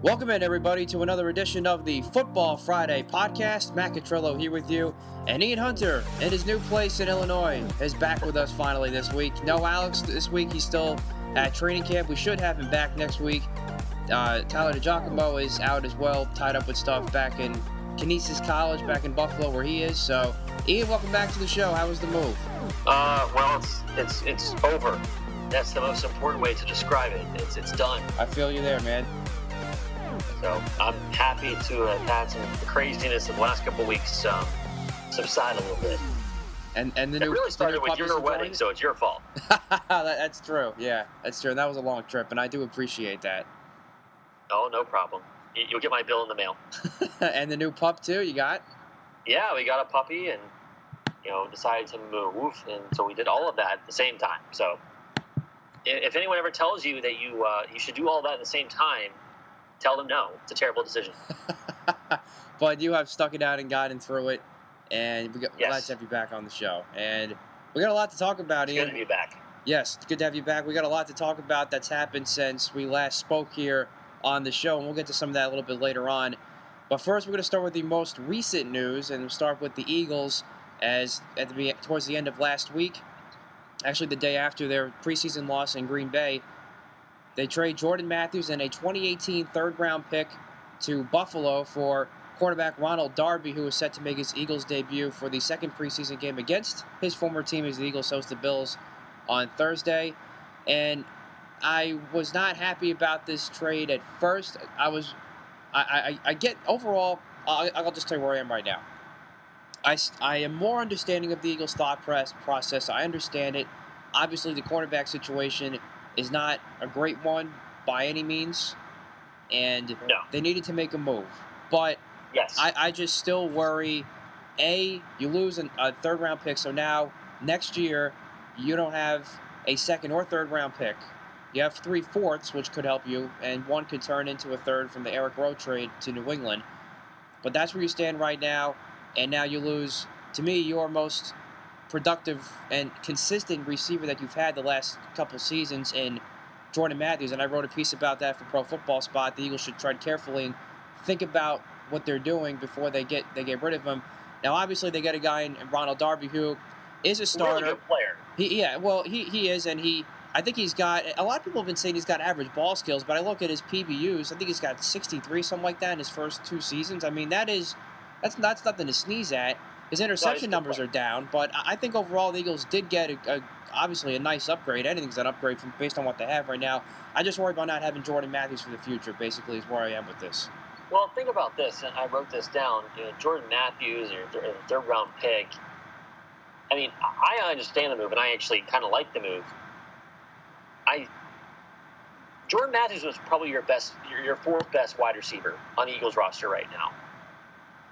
Welcome in, everybody, to another edition of the Football Friday podcast. Matt Catrillo here with you, and Ian Hunter, in his new place in Illinois, is back with us finally this week. No Alex this week. He's still at training camp. We should have him back next week. Tyler DiGiacomo is out as well, tied up with stuff back in Canisius College, back in Buffalo, where he is. So, Ian, welcome back to the show. How was the move? Well, it's over. That's the most important way to describe it. It's done. I feel you there, man. So I'm happy to have had some craziness of the last couple of weeks subside a little bit. And the it really started with your wedding, so it's your fault. That's true. Yeah, that's true. And that was a long trip, and I do appreciate that. Oh, no problem. You'll get my bill in the mail. And the new pup too. You got? Yeah, we got a puppy, and decided to move, and so we did all of that at the same time. So if anyone ever tells you that you should do all that at the same time, tell them no. It's a terrible decision. But you have stuck it out and gotten through it, and we're glad to have you back on the show. And we got a lot to talk about, Ian. It's good to be back. Yes, it's good to have you back. We got a lot to talk about that's happened since we last spoke here on the show, and we'll get to some of that a little bit later on. But first, we're going to start with the most recent news, and we'll start with the Eagles, as towards the end of last week, actually the day after their preseason loss in Green Bay, they trade Jordan Matthews and a 2018 third-round pick to Buffalo for quarterback Ronald Darby, who is set to make his Eagles debut for the second preseason game against his former team as the Eagles host the Bills on Thursday. And I was not happy about this trade at first. I get overall, I'll just tell you where I am right now. I am more understanding of the Eagles' thought process. I understand it. Obviously, the cornerback situation is not a great one by any means, and they needed to make a move. But yes, I just still worry, you lose a third-round pick, so now next year you don't have a second or third-round pick. You have 3/4, which could help you, and one could turn into a third from the Eric Rowe trade to New England. But that's where you stand right now, and now you lose, to me, your most productive and consistent receiver that you've had the last couple seasons in Jordan Matthews. And I wrote a piece about that for Pro Football Spot. The Eagles should tread carefully and think about what they're doing before they get rid of him. Now, obviously, they get a guy in Ronald Darby who is a starter. Really good player. He is, and I think he's got, a lot of people have been saying he's got average ball skills, but I look at his PBUs, I think he's got 63, something like that in his first two seasons. I mean, that's nothing to sneeze at. His interception numbers are down, but I think overall the Eagles did get obviously a nice upgrade. Anything's an upgrade based on what they have right now. I just worry about not having Jordan Matthews for the future, basically, is where I am with this. Well, think about this, and I wrote this down. Jordan Matthews, your third-round pick. I mean, I understand the move, and I actually kind of like the move. Jordan Matthews was probably your fourth best wide receiver on the Eagles roster right now.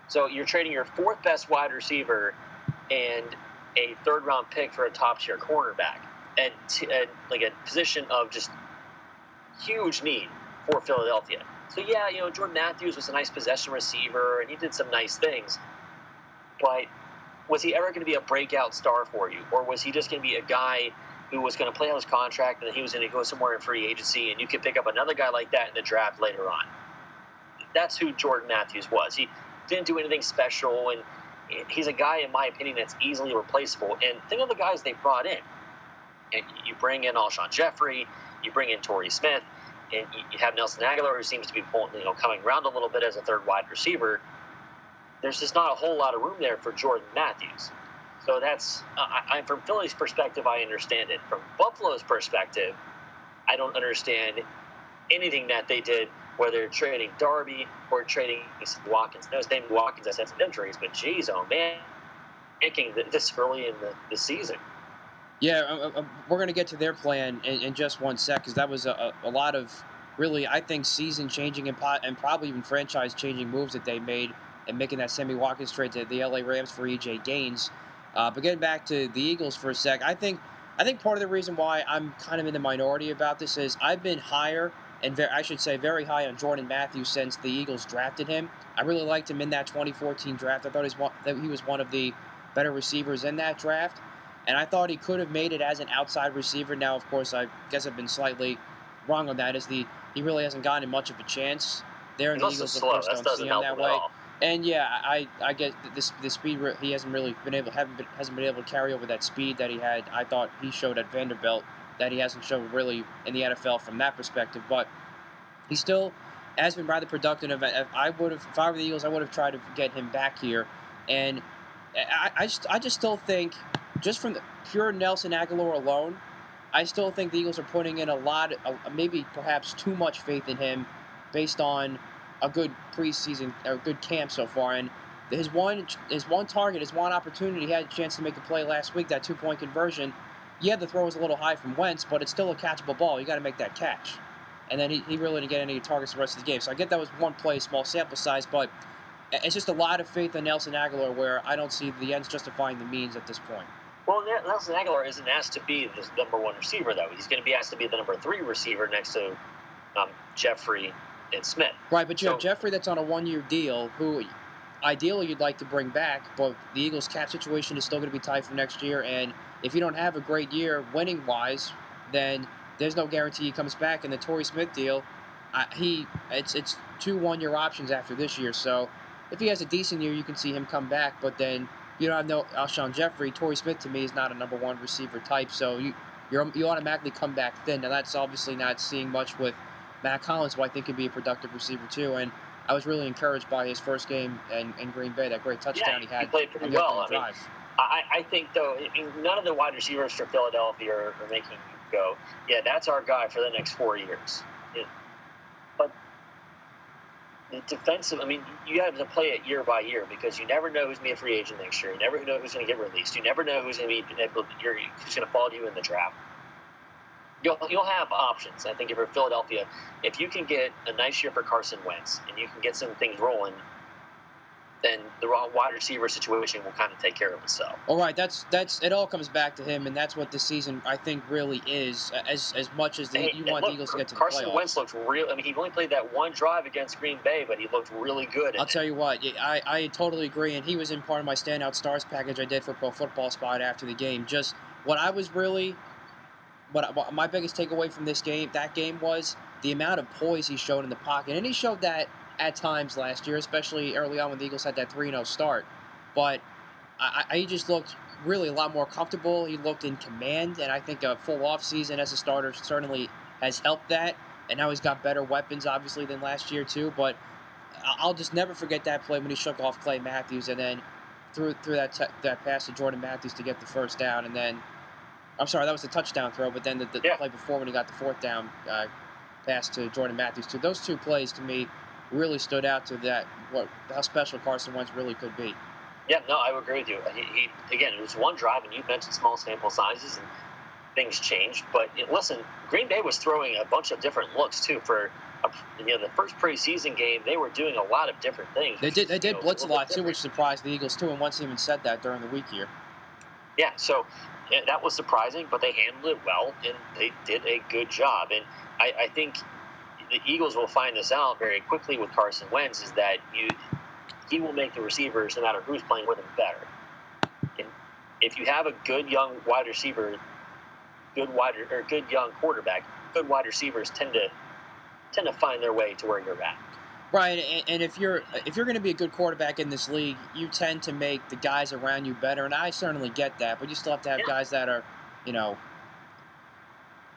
So you're trading your fourth best wide receiver and a third-round pick for a top-tier cornerback, and like a position of just huge need for Philadelphia. So yeah, Jordan Matthews was a nice possession receiver, and he did some nice things. But was he ever going to be a breakout star for you, or was he just going to be a guy who was going to play on his contract and then he was going to go somewhere in free agency, and you could pick up another guy like that in the draft later on? That's who Jordan Matthews was. He didn't do anything special, and he's a guy, in my opinion, that's easily replaceable. And think of the guys they brought in. And you bring in Alshon Jeffrey, you bring in Torrey Smith, and you have Nelson Aguilar, who seems to be coming around a little bit as a third wide receiver. There's just not a whole lot of room there for Jordan Matthews. So that's, from Philly's perspective, I understand it. From Buffalo's perspective, I don't understand anything that they did, whether trading Darby or trading Watkins. No, his name Watkins has had some injuries, but geez, oh man, making this early in the season. Yeah, we're going to get to their plan in just one sec, because that was a lot of really, I think, season-changing and probably even franchise-changing moves that they made in making that Sammy Watkins trade to the LA Rams for E.J. Gaines. But getting back to the Eagles for a sec, I think part of the reason why I'm kind of in the minority about this is I've been higher, and I should say very high, on Jordan Matthews since the Eagles drafted him. I really liked him in that 2014 draft. I thought that he was one of the better receivers in that draft, and I thought he could have made it as an outside receiver. Now, of course, I guess I've been slightly wrong on that, as he really hasn't gotten much of a chance there, and He's the also Eagles, of slow. course, That don't doesn't see him help that him at way. all. And yeah, I get the speed. He hasn't really been able hasn't been able to carry over that speed that he had. I thought he showed at Vanderbilt that he hasn't shown really in the NFL from that perspective. But he still has been rather productive. If I were the Eagles, I would have tried to get him back here. And I just still think, just from the pure Nelson Aguilar alone, I still think the Eagles are putting in maybe perhaps too much faith in him, based on a good preseason or good camp so far. And his one target, his one opportunity, he had a chance to make a play last week, that 2-point conversion. Yeah, the throw was a little high from Wentz, but it's still a catchable ball. You got to make that catch. And then he really didn't get any targets the rest of the game. So I get that was one play, small sample size, but it's just a lot of faith in Nelson Aguilar, where I don't see the ends justifying the means at this point. Well, Nelson Aguilar isn't asked to be the number 1 receiver, though. He's going to be asked to be the number 3 receiver next to Jeffrey and Smith. Right, but you have Jeffrey that's on a 1-year deal, who ideally you'd like to bring back, but the Eagles' cap situation is still going to be tight for next year, and if you don't have a great year winning-wise, then there's no guarantee he comes back. And the Torrey Smith deal, it's 2 1-year options after this year, so if he has a decent year, you can see him come back, but then you don't have no Alshon Jeffrey. Torrey Smith, to me, is not a number 1 receiver type, so you automatically come back thin. Now, that's obviously not seeing much with Matt Collins, who I think could be a productive receiver too, and I was really encouraged by his first game in Green Bay, that great touchdown he had. He played pretty well. I think, though, none of the wide receivers for Philadelphia are making you go, yeah, that's our guy for the next 4 years. But the defensive, you have to play it year by year, because you never know who's going to be a free agent next year. You never know who's going to get released. You never know who's going to follow you in the draft. You'll have options. I think if you're Philadelphia, if you can get a nice year for Carson Wentz and you can get some things rolling, then the wide receiver situation will kind of take care of itself. All right, that's it. All comes back to him, and that's what this season, I think, really is. As much as you want the Eagles to get to the playoffs. Carson Wentz looked real. He only played that one drive against Green Bay, but he looked really good. I'll tell you what, I totally agree, and he was in part of my standout stars package I did for Pro Football Spot after the game. Just what my biggest takeaway from that game was the amount of poise he showed in the pocket, and he showed that at times last year, especially early on when the Eagles had that 3-0 start. But he just looked really a lot more comfortable. He looked in command, and I think a full offseason as a starter certainly has helped that. And now he's got better weapons, obviously, than last year too. But I'll just never forget that play when he shook off Clay Matthews and then threw that pass to Jordan Matthews to get the first down. And then, I'm sorry, that was the touchdown throw. But then the play before, when he got the 4th down pass to Jordan Matthews too. Those 2 plays to me really stood out to how special Carson Wentz really could be. Yeah, no, I would agree with you. He again, it was one drive, and you mentioned small sample sizes, and things changed. But listen, Green Bay was throwing a bunch of different looks too. For the first preseason game, they were doing a lot of different things. They did blitz a lot too, which surprised the Eagles too. And Wentz even said that during the week here. Yeah, so that was surprising, but they handled it well, and they did a good job. And I think the Eagles will find this out very quickly with Carson Wentz, is that he will make the receivers, no matter who's playing with him, better. And if you have a good young wide receiver, good young quarterback, good wide receivers tend to find their way to where you're at. Right, and if you're going to be a good quarterback in this league, you tend to make the guys around you better, and I certainly get that. But you still have to have guys that are,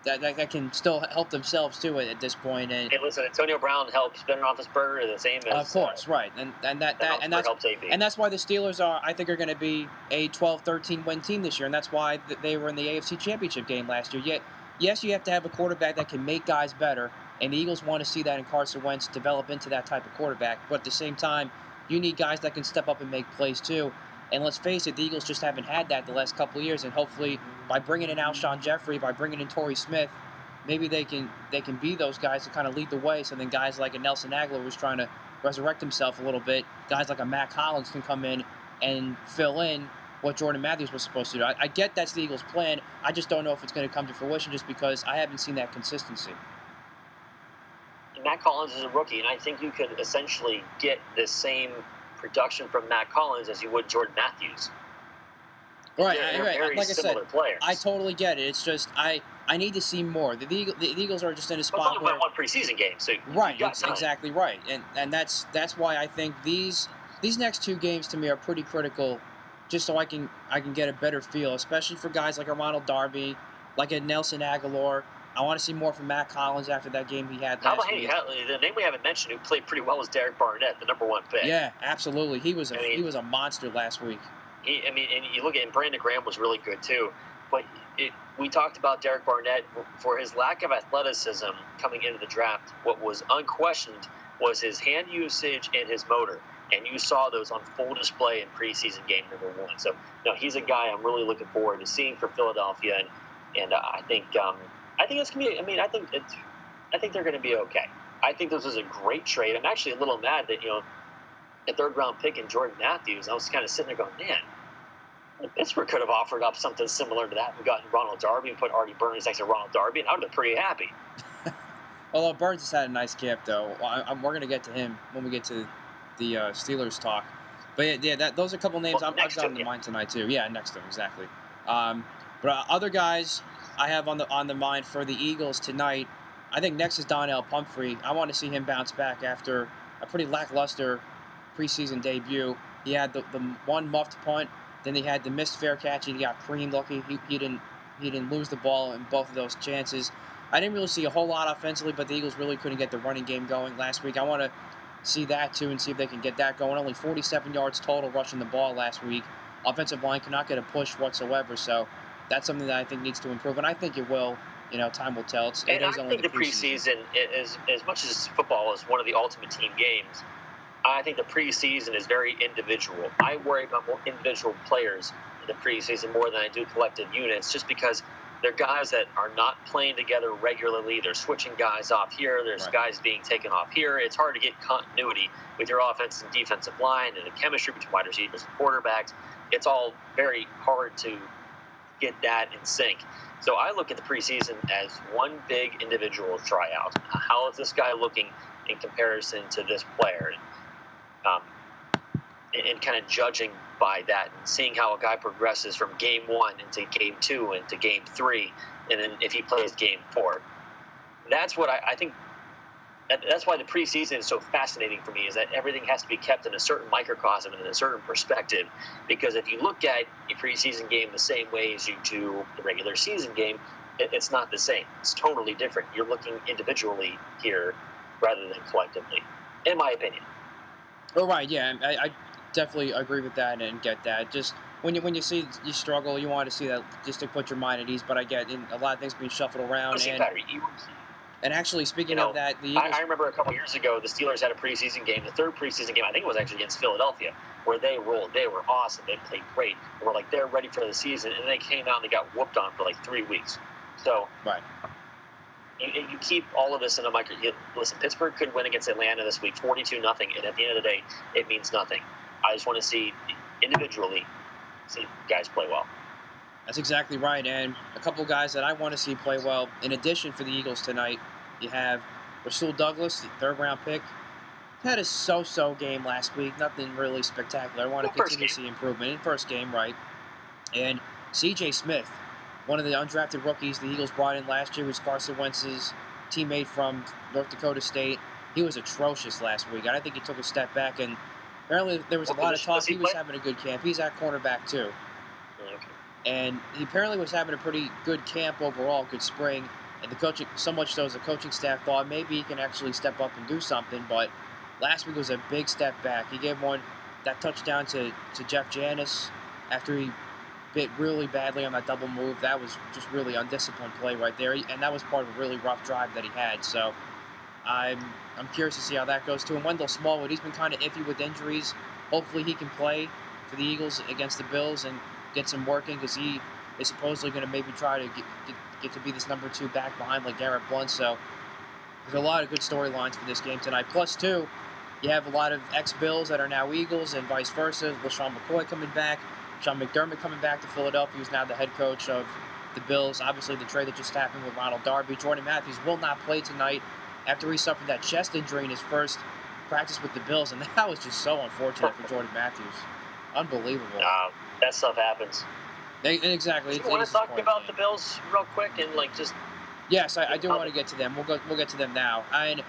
that can still help themselves too at this point. And hey, listen, Antonio Brown helps Ben Roethlisberger the same as. Of course, right, and that's why the Steelers I think are going to be a 12-13 win team this year, and that's why they were in the AFC Championship game last year. Yet, yes, you have to have a quarterback that can make guys better, and the Eagles want to see that in Carson Wentz develop into that type of quarterback. But at the same time, you need guys that can step up and make plays too. And let's face it, the Eagles just haven't had that the last couple of years. And hopefully, by bringing in Alshon Jeffrey, by bringing in Torrey Smith, maybe they can be those guys to kind of lead the way. So then guys like a Nelson Aguilar, who's trying to resurrect himself a little bit, guys like a Matt Collins can come in and fill in what Jordan Matthews was supposed to do. I get that's the Eagles' plan. I just don't know if it's going to come to fruition, just because I haven't seen that consistency. Matt Collins is a rookie, and I think you could essentially get the same production from Matt Collins as you would Jordan Matthews. Right, They're very like I said, similar players. I totally get it. It's just I need to see more. The Eagles are just in a But spot only where won one preseason game, so right, you got time. exactly right, and that's why I think these next two games to me are pretty critical, just so I can get a better feel, especially for guys like a Ronald Darby, like a Nelson Aguilar. I want to see more from Matt Collins after that game he had How last about week. the name we haven't mentioned who played pretty well was Derek Barnett, the #1 pick. Yeah, absolutely. He was I mean, he was a monster last week. And you look at and Brandon Graham was really good too. But we talked about Derek Barnett for his lack of athleticism coming into the draft. What was unquestioned was his hand usage and his motor. And you saw those on full display in preseason game #1. So, he's a guy I'm really looking forward to seeing for Philadelphia. And I think it's gonna be. I think they're going to be okay. I think this was a great trade. I'm actually a little mad that a third-round pick in Jordan Matthews. I was kind of sitting there going, man, Pittsburgh could have offered up something similar to that. We got Ronald Darby and put Artie Burns next to Ronald Darby, and I would have been pretty happy. Although Burns has had a nice camp, though. We're going to get to him when we get to the Steelers talk. But yeah, those are a couple names I've got in mind tonight too. Yeah, next to him, exactly. But other guys I have on the mind for the Eagles tonight. I think next is Donnell Pumphrey. I want to see him bounce back after a pretty lackluster preseason debut. He had the one muffed punt, then he had the missed fair catch, and he got creamed. Lucky he didn't lose the ball in both of those chances. I didn't really see a whole lot offensively, but the Eagles really couldn't get the running game going last week. I want to see that too and see if they can get that going. Only 47 yards total rushing the ball last week. Offensive line could not get a push whatsoever, so that's something that I think needs to improve, and I think it will. Time will tell. I think the preseason, as much as football is one of the ultimate team games, I think the preseason is very individual. I worry about more individual players in the preseason more than I do collective units, just because they're guys that are not playing together regularly. They're switching guys off here. There's guys being taken off here. It's hard to get continuity with your offensive and defensive line and the chemistry between wide receivers and quarterbacks. It's all very hard to get that in sync. So I look at the preseason as one big individual tryout. How is this guy looking in comparison to this player? And kind of judging by that and seeing how a guy progresses from game 1 into game 2 into game 3, and then if he plays game 4. That's what I think. That's why the preseason is so fascinating for me, is that everything has to be kept in a certain microcosm and in a certain perspective. Because if you look at a preseason game the same way as you do the regular season game, it's not the same. It's totally different. You're looking individually here rather than collectively, in my opinion. Oh, right, yeah. I definitely agree with that and get that. Just when you see you struggle, you want to see that just to put your mind at ease. But I get a lot of things being shuffled around. And actually, speaking of that, the Eagles... I remember a couple years ago, the Steelers had a preseason game, the third preseason game, I think it was actually against Philadelphia, where they rolled. They were awesome. They played great. They were they're ready for the season, and they came out and they got whooped on for 3 weeks. So you keep all of this in a micro. Listen, Pittsburgh could win against Atlanta this week, 42-0, and at the end of the day, it means nothing. I just want to see individually guys play well. That's exactly right, and a couple of guys that I want to see play well. In addition, for the Eagles tonight, you have Rasul Douglas, the third-round pick. He had a so-so game last week, nothing really spectacular. I want to continue to see improvement in first game, right? And C.J. Smith, one of the undrafted rookies the Eagles brought in last year, was Carson Wentz's teammate from North Dakota State. He was atrocious last week. I don't think he took a step back, and apparently there was a lot of talk he was having a good camp. He's at cornerback, too. And he apparently was having a pretty good camp overall, good spring. And the coaching, so much so as the coaching staff thought maybe he can actually step up and do something. But last week was a big step back. He gave that touchdown to Jeff Janis after he bit really badly on that double move. That was just really undisciplined play right there. And that was part of a really rough drive that he had. So I'm curious to see how that goes too. And Wendell Smallwood, he's been kind of iffy with injuries. Hopefully he can play for the Eagles against the Bills and gets him working, because he is supposedly going to maybe try to get to be this number 2 back behind Garrett Blount. So there's a lot of good storylines for this game tonight. Plus, too, you have a lot of ex-Bills that are now Eagles and vice versa. LaShawn McCoy coming back, Sean McDermott coming back to Philadelphia, who's now the head coach of the Bills. Obviously, the trade that just happened with Ronald Darby. Jordan Matthews will not play tonight after he suffered that chest injury in his first practice with the Bills, and that was just so unfortunate for Jordan Matthews. Unbelievable. That stuff happens. Exactly. Do you want to talk about the Bills real quick and just? Yes, I do want to get to them. We'll get to them now. And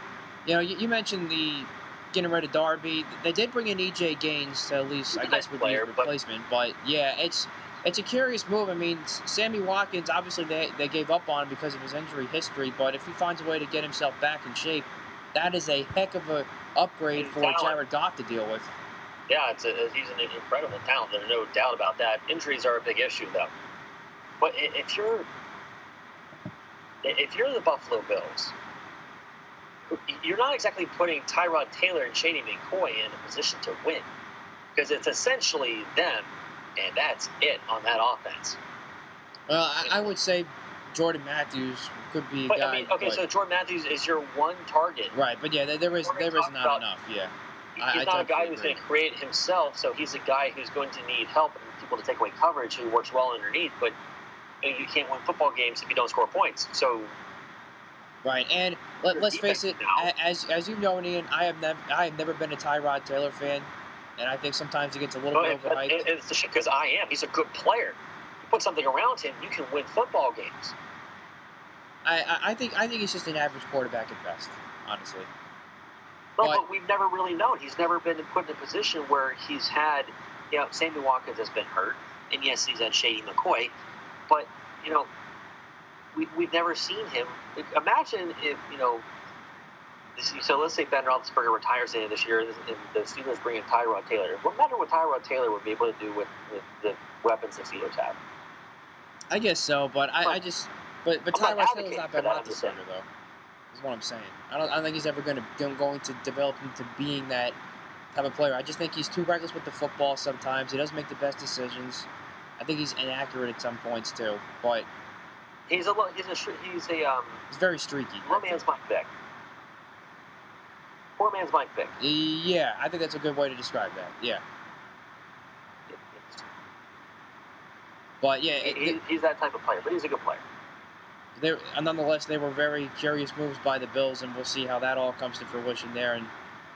you mentioned the getting rid of Darby. They did bring in EJ Gaines to at least, I guess, would be his replacement. But yeah, it's a curious move. I mean, Sammy Watkins, obviously they gave up on him because of his injury history. But if he finds a way to get himself back in shape, that is a heck of a upgrade for Jared Goff to deal with. Yeah, he's an incredible talent. There's no doubt about that. Injuries are a big issue, though. But if you're the Buffalo Bills, you're not exactly putting Tyrod Taylor and Shady McCoy in a position to win, because it's essentially them, and that's it on that offense. Well, I would say Jordan Matthews could be a guy. I mean, okay, so Jordan Matthews is your one target. Right, but yeah, there is not enough. Yeah. He's not a guy who's going to create himself, so he's a guy who's going to need help and people to take away coverage, who works well underneath. But you can't win football games if you don't score points. So, right, and let's face it, as you know, Ian, I have never been a Tyrod Taylor fan, and I think sometimes he gets a little bit overhyped. It's the shit, because I am. He's a good player. You put something around him, you can win football games. I think he's just an average quarterback at best, honestly. But we've never really known. He's never been put in a position where he's had, Sammy Watkins has been hurt, and yes, he's had Shady McCoy, but, we've never seen him. Imagine if, so let's say Ben Roethlisberger retires at the end of this year, and the Steelers bring in Tyrod Taylor. Imagine what Tyrod Taylor would be able to do with the weapons the Steelers have. I guess so, but But Tyrod Taylor's not Ben Roethlisberger, though. Is what I'm saying. I don't think he's ever going to develop into being that type of player. I just think he's too reckless with the football sometimes. He doesn't make the best decisions. I think he's inaccurate at some points too. But he's very streaky. Poor man's Mike Vick. Poor man's Mike Vick. Yeah, I think that's a good way to describe that. Yeah. But yeah, he's that type of player. But he's a good player. Nonetheless, they were very curious moves by the Bills, and we'll see how that all comes to fruition there. And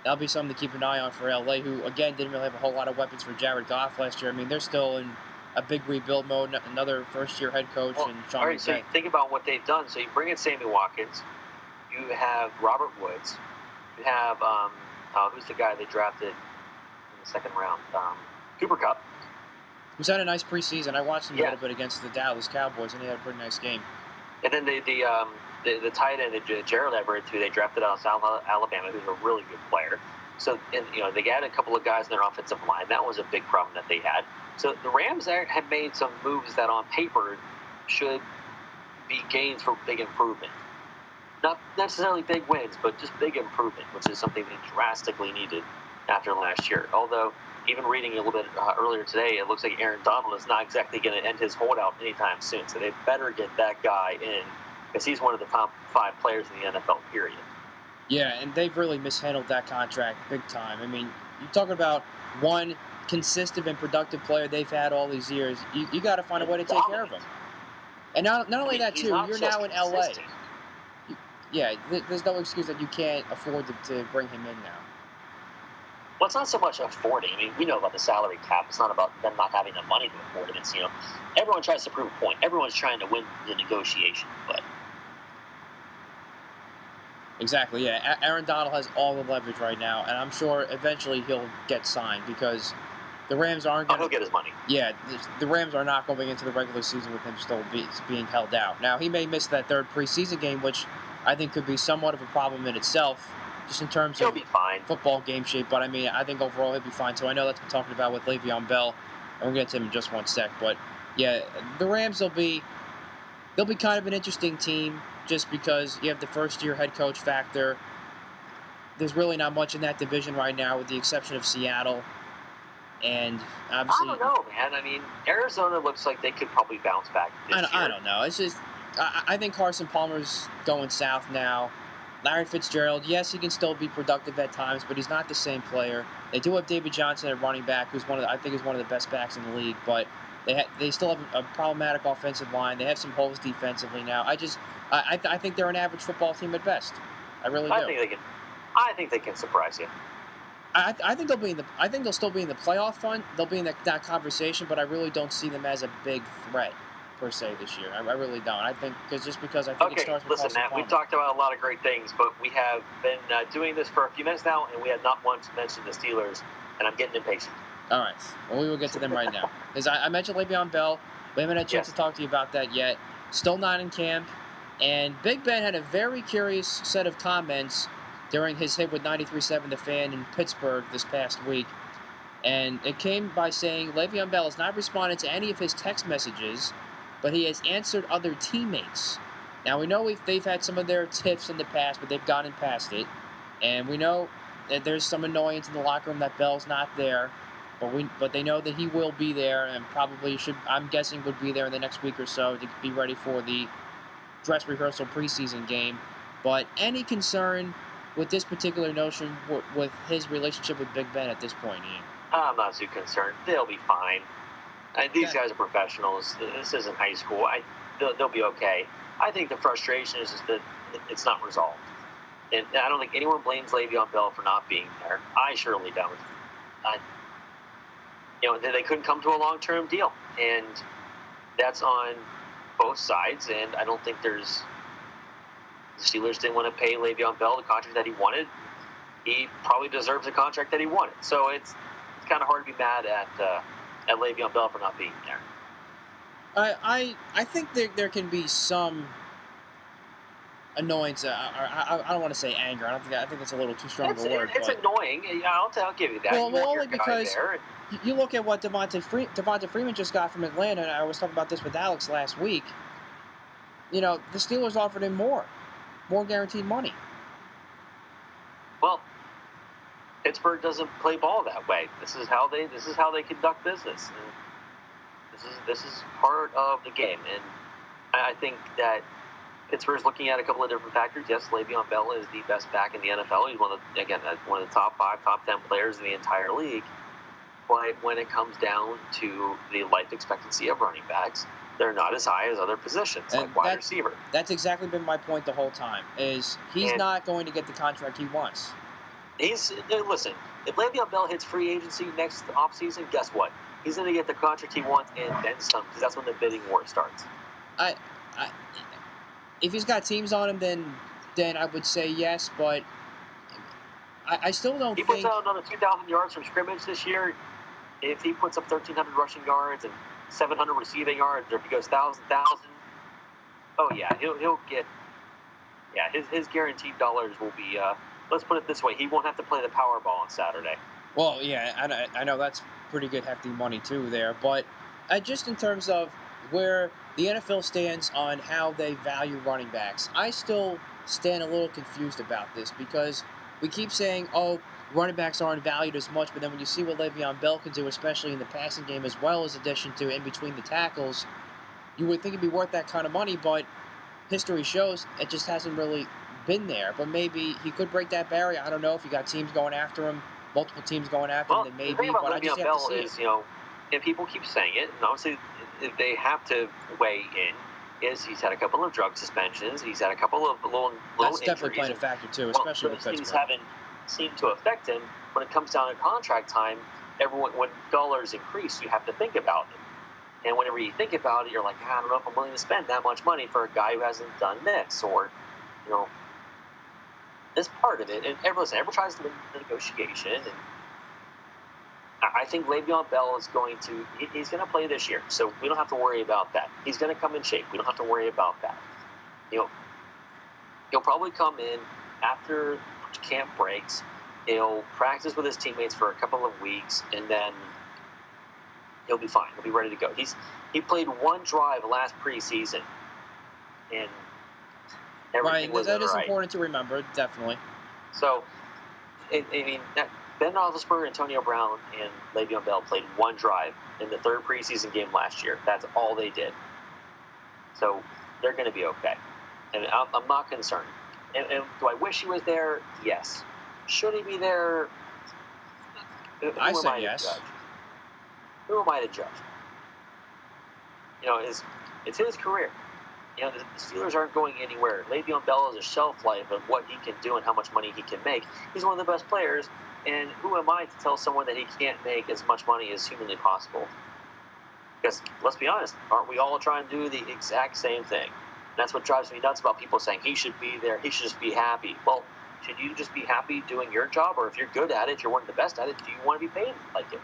that'll be something to keep an eye on for LA, who, again, didn't really have a whole lot of weapons for Jared Goff last year. I mean, they're still in a big rebuild mode, another first-year head coach. And Sean all right, so you think about what they've done. So you bring in Sammy Watkins. You have Robert Woods. You have, who's the guy they drafted in the second round? Cooper Kupp. Who's had a nice preseason. I watched him a little bit against the Dallas Cowboys, and he had a pretty nice game. And then the tight end, Gerald Everett, who they drafted out of South Alabama, who's a really good player. So, and, they added a couple of guys in their offensive line. That was a big problem that they had. So the Rams there have made some moves that on paper should be gains for big improvement. Not necessarily big wins, but just big improvement, which is something they drastically needed after last year. Although, even reading a little bit earlier today, it looks like Aaron Donald is not exactly going to end his holdout anytime soon. So they better get that guy in, because he's one of the top 5 players in the NFL, period. Yeah, and they've really mishandled that contract big time. I mean, you're talking about one consistent and productive player they've had all these years. You got to find a way to take care of him. And not only that, too, you're now in LA. There's no excuse that you can't afford to bring him in now. Well, it's not so much affording. I mean, we know about the salary cap. It's not about them not having the money to afford it. It's, everyone tries to prove a point. Everyone's trying to win the negotiation, but... Exactly, yeah. Aaron Donald has all the leverage right now, and I'm sure eventually he'll get signed, because the Rams aren't going to... he'll get his money. Yeah, the Rams are not going into the regular season with him still being held out. Now, he may miss that third preseason game, which I think could be somewhat of a problem in itself, just in terms of football game shape. But, I mean, I think overall he'll be fine. So I know that's what we're talking about with Le'Veon Bell, and we'll get to him in just one sec. But, yeah, the Rams they'll be kind of an interesting team, just because you have the first-year head coach factor. There's really not much in that division right now, with the exception of Seattle. And obviously, I don't know, man. I mean, Arizona looks like they could probably bounce back this year. I don't know. It's just, I think Carson Palmer's going south now. Larry Fitzgerald, yes, he can still be productive at times, but he's not the same player. They do have David Johnson at running back, who's I think is one of the best backs in the league, but they still have a problematic offensive line. They have some holes defensively now. I think they're an average football team at best. I really do. I think they can surprise you. I think they'll be in the. I think they'll still be in the playoff fund. They'll be in that conversation, but I really don't see them as a big threat per se this year. I really don't. I think because I think it Okay, starts with listen, Carson Matt, Palmer. we've talked about a lot of great things, but we have been doing this for a few minutes now, and we have not once mentioned the Steelers, and I'm getting impatient. All right. Well, we will get to them right now. Because I mentioned Le'Veon Bell. We haven't had a chance to talk to you about that yet. Still not in camp. And Big Ben had a very curious set of comments during his hit with 93.7 The Fan in Pittsburgh this past week. And it came by saying Le'Veon Bell has not responded to any of his text messages, but he has answered other teammates. Now, we know they've had some of their tiffs in the past, but they've gotten past it. And we know that there's some annoyance in the locker room that Bell's not there. But they know that he will be there and probably I'm guessing would be there in the next week or so to be ready for the dress rehearsal preseason game. But any concern with this particular notion with his relationship with Big Ben at this point, Ian? I'm not too concerned. They'll be fine. These guys are professionals. This isn't high school. They'll be okay. I think the frustration is just that it's not resolved. And I don't think anyone blames Le'Veon Bell for not being there. I surely don't. They couldn't come to a long-term deal, and that's on both sides. And I don't think the Steelers didn't want to pay Le'Veon Bell the contract that he wanted. He probably deserves the contract that he wanted. So it's kind of hard to be mad at Le'Veon Bell for not being there. I think there can be some annoyance. I don't want to say anger. I think it's a little too strong of a word. It's annoying. I'll give you that. Well, only because you look at what Devonta Freeman just got from Atlanta, and I was talking about this with Alex last week. The Steelers offered him more guaranteed money. Well, Pittsburgh doesn't play ball that way. This is how they conduct business. And this is part of the game, and I think that Pittsburgh's looking at a couple of different factors. Yes, Le'Veon Bell is the best back in the NFL. He's one of the top 5, top 10 players in the entire league. But when it comes down to the life expectancy of running backs, they're not as high as other positions, like wide receiver. That's exactly been my point the whole time, is he's not going to get the contract he wants. Listen, if Le'Veon Bell hits free agency next offseason, guess what? He's going to get the contract he wants and then some, because that's when the bidding war starts. If he's got teams on him, then I would say yes, but I still don't think... He puts out another 2,000 yards from scrimmage this year. If he puts up 1,300 rushing yards and 700 receiving yards, or if he goes 1,000, oh yeah, he'll get... Yeah, his guaranteed dollars will be... let's put it this way, he won't have to play the Powerball on Saturday. Well, yeah, I know that's pretty good hefty money too there, but just in terms of where the NFL stands on how they value running backs, I still stand a little confused about this, because we keep saying, running backs aren't valued as much, but then when you see what Le'Veon Bell can do, especially in the passing game, as well as addition to in between the tackles, you would think it'd be worth that kind of money, but history shows it just hasn't really been there. But maybe he could break that barrier. I don't know if you got teams going after him, multiple teams going after him, then maybe, the thing about but I just have Bell to see is, and people keep saying it, and obviously they have to weigh in, is he's had a couple of drug suspensions, he's had a couple of little That's injuries. That's definitely playing a factor too, especially with Pittsburgh. Pittsburgh. Things haven't seemed to affect him. When it comes down to contract time, when dollars increase, you have to think about it. And whenever you think about it, you're like, I don't know if I'm willing to spend that much money for a guy who hasn't done this, or, this part of it. And everyone tries to win the negotiation. And I think Le'Veon Bell is he's going to play this year, so we don't have to worry about that. He's going to come in shape. We don't have to worry about that. He'll probably come in after camp breaks. He'll practice with his teammates for a couple of weeks, and then he'll be fine. He'll be ready to go. He played one drive last preseason, and everything was that is right. important to remember, definitely. So, Ben Roethlisberger, Antonio Brown, and Le'Veon Bell played one drive in the third preseason game last year. That's all they did. So they're going to be okay, and I'm not concerned. And do I wish he was there? Yes. Should he be there? I say yes. Who am I to judge? It's his career. The Steelers aren't going anywhere. Le'Veon Bell is a shelf life of what he can do and how much money he can make. He's one of the best players, and who am I to tell someone that he can't make as much money as humanly possible? Because, let's be honest, aren't we all trying to do the exact same thing? And that's what drives me nuts about people saying he should be there, he should just be happy. Well, should you just be happy doing your job? Or if you're good at it, if you're one of the best at it, do you want to be paid like it?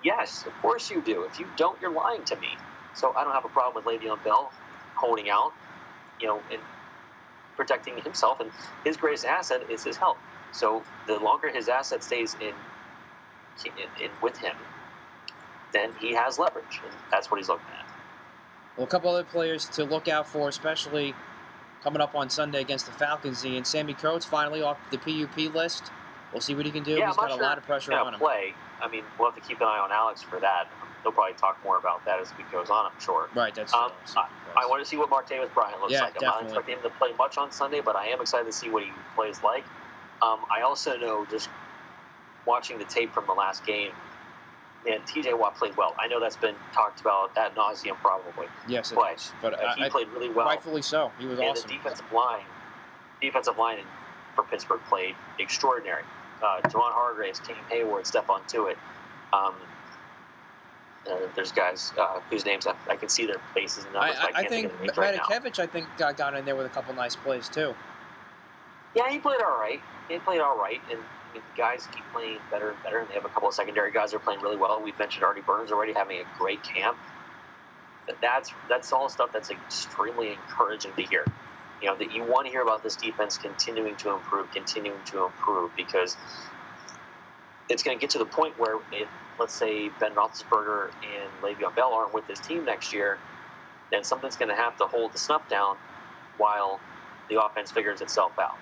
Yes, of course you do. If you don't, you're lying to me. So I don't have a problem with Le'Veon Bell holding out, and protecting himself. And his greatest asset is his health. So the longer his asset stays in with him, then he has leverage. And that's what he's looking at. Well, a couple other players to look out for, especially coming up on Sunday against the Falcons. And Sammy Croats finally off the PUP list. We'll see what he can do. Yeah, He's got a lot of pressure on him. Play. I mean, we'll have to keep an eye on Alex for that. He'll probably talk more about that as the week goes on, I'm sure. Right, that's I want to see what Martavis Bryant looks like. I'm definitely not expecting him to play much on Sunday, but I am excited to see what he plays like. I also know, just watching the tape from the last game, and T.J. Watt played well. I know that's been talked about ad nauseum probably. Yes, but he played really well. Rightfully so. He was awesome. And the defensive line for Pittsburgh played extraordinary. Javon Hargraves, Cam Hayward, Stephon Tuitt. There's guys whose names I can see their faces and numbers. I think Matakevich, got in there with a couple nice plays too. Yeah, he played all right. And the guys keep playing better and better. And they have a couple of secondary guys that are playing really well. We've mentioned Artie Burns already having a great camp. But that's all stuff that's extremely encouraging to hear. That you want to hear about this defense continuing to improve, because it's going to get to the point where, let's say Ben Roethlisberger and Le'Veon Bell aren't with this team next year, then something's going to have to hold the snuff down while the offense figures itself out.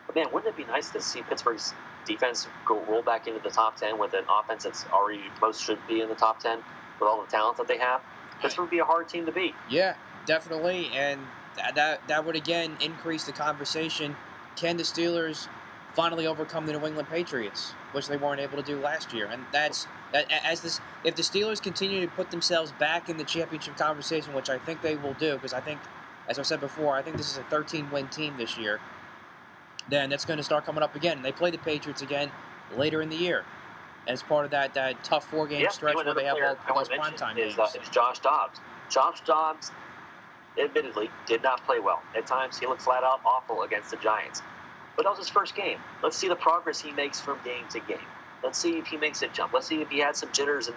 But man, wouldn't it be nice to see Pittsburgh's defense roll back into the top 10 with an offense that's already most should be in the top 10 with all the talent that they have? Pittsburgh would be a hard team to beat. Yeah, definitely, and that would again increase the conversation. Can the Steelers finally overcome the New England Patriots, which they weren't able to do last year? And if the Steelers continue to put themselves back in the championship conversation, which I think they will do, because I think, as I said before, I think this is a 13-win team this year, then it's going to start coming up again. They play the Patriots again later in the year as part of that tough 4-game stretch where they have all those primetime games. Is Josh Dobbs. Josh Dobbs, admittedly, did not play well. At times, he looked flat out awful against the Giants. But that was his first game. Let's see the progress he makes from game to game. Let's see if he makes a jump. Let's see if he had some jitters in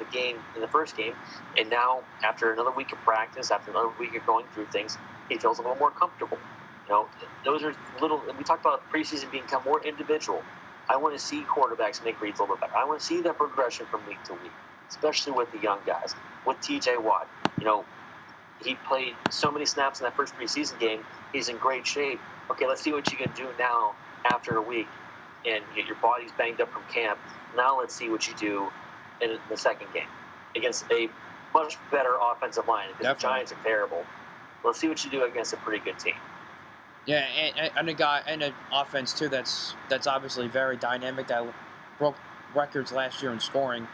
the first game, and now, after another week of practice, after another week of going through things, he feels a little more comfortable. Those are little. We talked about preseason become more individual. I want to see quarterbacks make reads a little bit better. I want to see that progression from week to week, especially with the young guys. With T.J. Watt, he played so many snaps in that first preseason game. He's in great shape. Okay, let's see what you can do now after a week, and your body's banged up from camp. Now let's see what you do in the second game against a much better offensive line, because the Giants are terrible. Let's see what you do against a pretty good team. Yeah, and an offense too that's obviously very dynamic, that broke records last year in scoring.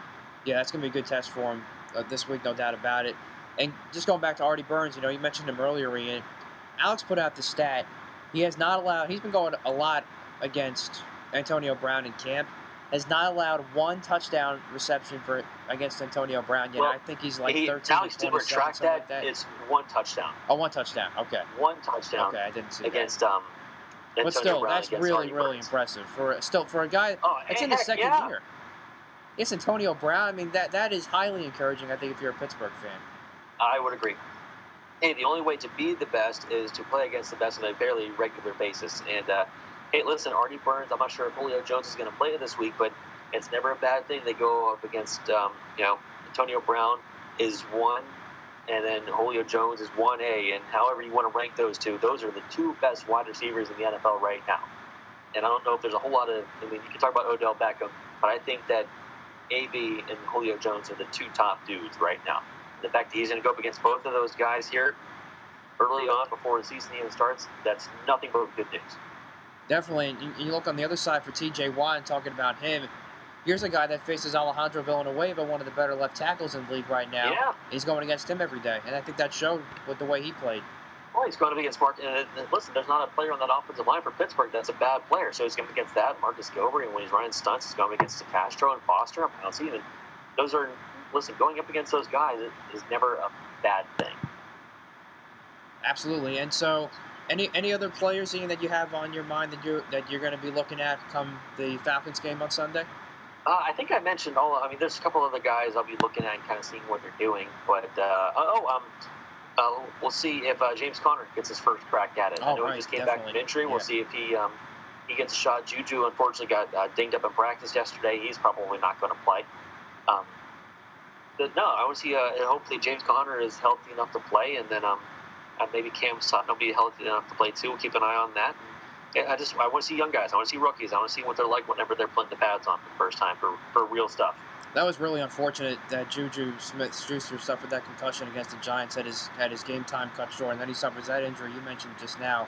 Yeah, that's gonna be a good test for him this week, no doubt about it. And just going back to Artie Burns, you mentioned him earlier, Ian. Alex put out the stat. He's been going a lot against Antonio Brown in camp. Has not allowed one touchdown reception against Antonio Brown yet. Well, I think he's like 13 Alex to 27, did retract something like that. It's one touchdown. Oh, one touchdown. Okay. One touchdown. Okay, I didn't see against that. Antonio but still, Brown that's really impressive for a guy. It's in his second year. It's Antonio Brown. I mean, that is highly encouraging, I think, if you're a Pittsburgh fan. I would agree. Hey, the only way to be the best is to play against the best on a fairly regular basis. And hey, listen, Artie Burns, I'm not sure if Julio Jones is going to play this week, but it's never a bad thing. They go up against, Antonio Brown is 1, and then Julio Jones is 1A. And however you want to rank those two, those are the two best wide receivers in the NFL right now. And I don't know if there's a whole lot of, you can talk about Odell Beckham, but I think that AB and Julio Jones are the two top dudes right now. The fact that he's going to go up against both of those guys here early on before the season even starts, that's nothing but good news. Definitely. And you look on the other side for T.J. Watt and talking about him. Here's a guy that faces Alejandro Villanueva, one of the better left tackles in the league right now. Yeah. He's going against him every day, and I think that showed with the way he played. Well, he's going to be against Mark. Listen, there's not a player on that offensive line for Pittsburgh that's a bad player. So he's going to be against that. Marcus Gilbert, and when he's running stunts, he's going to be against Castro and Foster. I don't see even. Those are, listen, going up against those guys is never a bad thing. Absolutely. And so, any other players, Ian, that you have on your mind that you're going to be looking at come the Falcons game on Sunday? I think I mentioned there's a couple other guys I'll be looking at and kind of seeing what they're doing. But we'll see if James Conner gets his first crack at it. I know he just came back from injury. We'll see if he gets a shot. Juju unfortunately got dinged up in practice yesterday. He's probably not going to play. But no, I want to see. Hopefully James Conner is healthy enough to play, and then maybe Cam Sutton will be healthy enough to play too. We'll keep an eye on that. I want to see young guys. I want to see rookies. I want to see what they're like whenever they're putting the pads on for the first time for real stuff. That was really unfortunate that Juju Smith-Schuster suffered that concussion against the Giants, had his game time cut short, and then he suffers that injury you mentioned just now.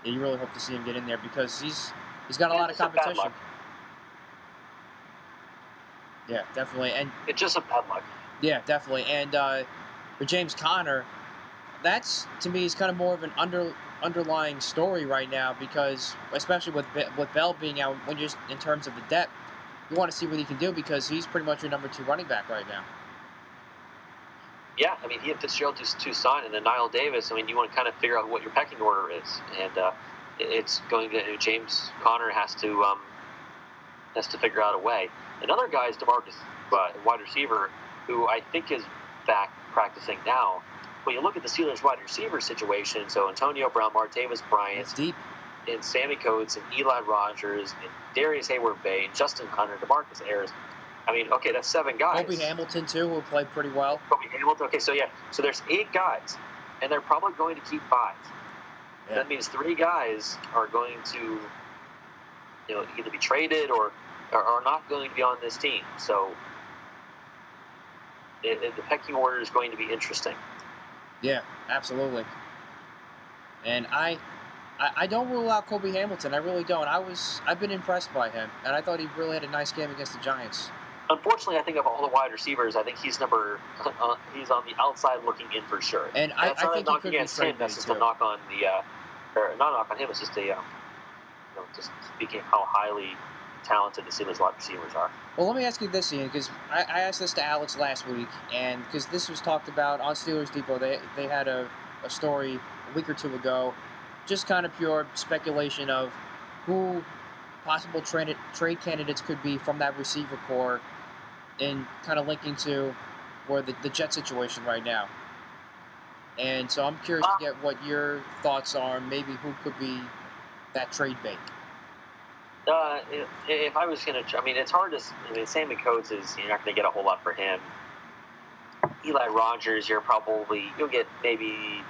Yeah, you really hope to see him get in there because he's got a lot of competition. Yeah, definitely. And it's just a bad luck. Yeah, definitely. And for James Conner, that's to me is kind of more of an underlying story right now because especially with Bell being out, when just in terms of the depth. You want to see what he can do because he's pretty much your number 2 running back right now. Yeah, I mean, he and Fitzgerald just signed, and then Niall Davis. I mean, you want to kind of figure out what your pecking order is, and it's going to James Conner has to figure out a way. Another guy is DeMarcus, wide receiver, who I think is back practicing now. When you look at the Steelers' wide receiver situation, so Antonio Brown, Martavis Bryant, it's deep. And Sammy Coates and Eli Rogers and Darius Hayward-Bay and Justin Hunter, DeMarcus Ayers. I mean, okay, that's 7 guys. Kobe Hamilton, too, who played pretty well. Kobe Hamilton. Okay, so there's 8 guys, and they're probably going to keep 5. Yeah. That means 3 guys are going to, either be traded or are not going to be on this team. So the pecking order is going to be interesting. Yeah, absolutely. And I don't rule out Kobe Hamilton. I really don't. I've been impressed by him, and I thought he really had a nice game against the Giants. Unfortunately, I think of all the wide receivers, I think he's on the outside looking in for sure. And I that's not think a knock against him. That's just a knock on or not a knock on him. It's just just speaking how highly talented the Steelers wide receivers are. Well, let me ask you this, Ian, because I asked this to Alex last week, and because this was talked about on Steelers Depot, they had a story a week or 2 ago. Just kind of pure speculation of who possible trade candidates could be from that receiver core and kind of linking to where the Jet situation right now. And so I'm curious to get what your thoughts are, maybe who could be that trade bait. If I was going to, it's hard to, Sammy Coates you're not going to get a whole lot for him. Eli Rogers, you'll get maybe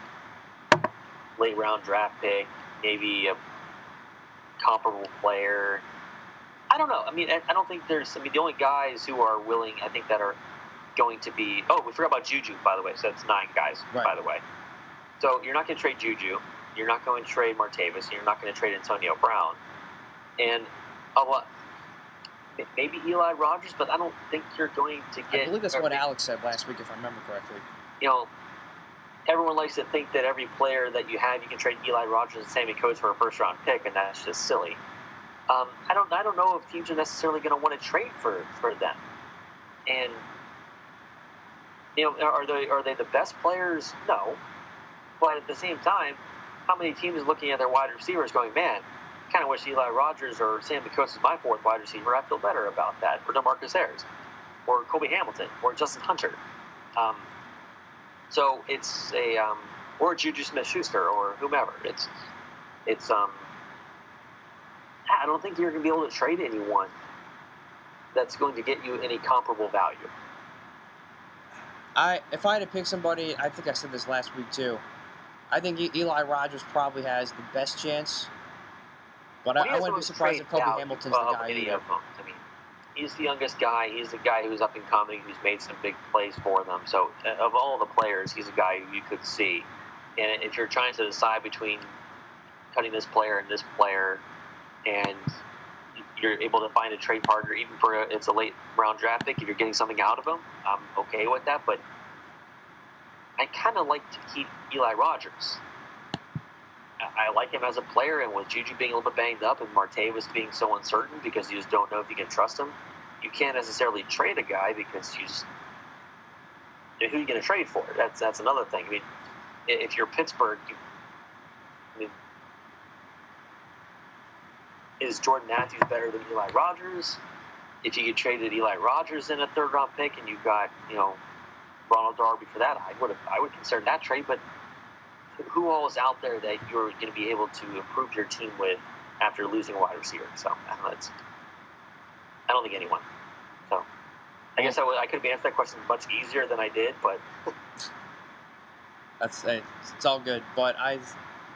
late round draft pick, maybe a comparable player. I don't know. I don't think there's. The only guys who are willing, I think, that are going to be. Oh, we forgot about Juju, by the way. So that's 9 guys, right. By the way. So you're not going to trade Juju. You're not going to trade Martavis. You're not going to trade Antonio Brown, and a lot. Maybe Eli Rogers, but I don't think you're going to get. I believe that's what Alex said last week, if I remember correctly. Everyone likes to think that every player that you have, you can trade Eli Rogers and Sammy Coates for a first-round pick, and that's just silly. I don't know if teams are necessarily going to want to trade for them. And are they the best players? No. But at the same time, how many teams are looking at their wide receivers going, man, kind of wish Eli Rogers or Sammy Coates was my 4th wide receiver. I feel better about that. Or DeMarcus Ayers, or Kobe Hamilton, or Justin Hunter. So it's or Juju Smith-Schuster or whomever. I don't think you're going to be able to trade anyone that's going to get you any comparable value. If I had to pick somebody, I think I said this last week too. I think Eli Rogers probably has the best chance, but I wouldn't be surprised if Kobe Hamilton's the guy either. He's the youngest guy. He's the guy who's up and coming, who's made some big plays for them. So of all the players, he's a guy who you could see. And if you're trying to decide between cutting this player and this player, and you're able to find a trade partner, even for it's a late round draft pick, if you're getting something out of him, I'm okay with that. But I kind of like to keep Eli Rogers. I like him as a player, and with Juju being a little bit banged up and Martavis being so uncertain because you just don't know if you can trust him, you can't necessarily trade a guy because who are you going to trade for? That's another thing. I mean, if you're Pittsburgh, is Jordan Matthews better than Eli Rogers? If you get traded Eli Rogers in a third-round pick and you've got, Ronald Darby for that, I would consider that trade. But who all is out there that you're going to be able to improve your team with after losing a wide receiver? So I don't think anyone. So I guess I could have answered that question much easier than I did, but it's all good. But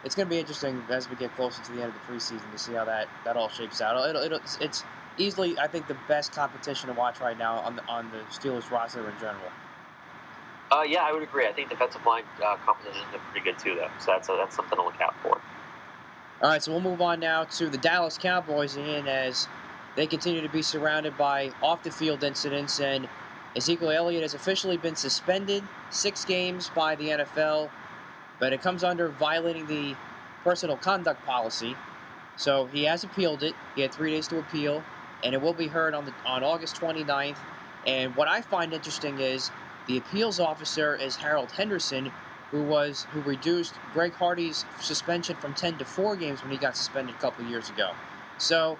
it's going to be interesting as we get closer to the end of the preseason to see how that all shapes out. It's easily, I think, the best competition to watch right now on the Steelers roster in general. Yeah, I would agree. I think defensive line composition is pretty good too, though. So that's something to look out for. All right, so we'll move on now to the Dallas Cowboys, Ian, as they continue to be surrounded by off-the-field incidents, and Ezekiel Elliott has officially been suspended 6 games by the NFL, but it comes under violating the personal conduct policy. So he has appealed it. He had 3 days to appeal, and it will be heard on August 29th. And what I find interesting is the appeals officer is Harold Henderson, who reduced Greg Hardy's suspension from 10 to 4 games when he got suspended a couple years ago. So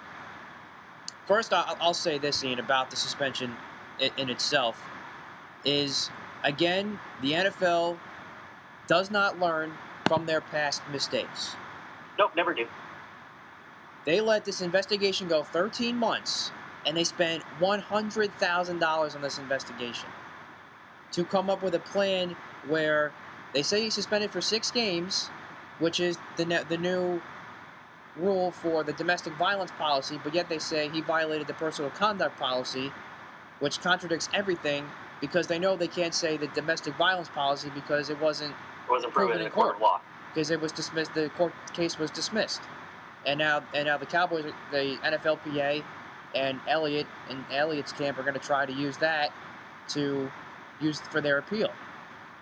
first, I'll say this, Ian, about the suspension in itself is, again, the NFL does not learn from their past mistakes. Nope, never do. They let this investigation go 13 months, and they spent $100,000 on this investigation to come up with a plan where they say he's suspended for 6 games, which is the new rule for the domestic violence policy, but yet they say he violated the personal conduct policy, which contradicts everything because they know they can't say the domestic violence policy because it wasn't proven in court of law. Because it was dismissed, the court case was dismissed. And now the Cowboys, the NFLPA, and Elliott's camp are going to try to use that to use for their appeal.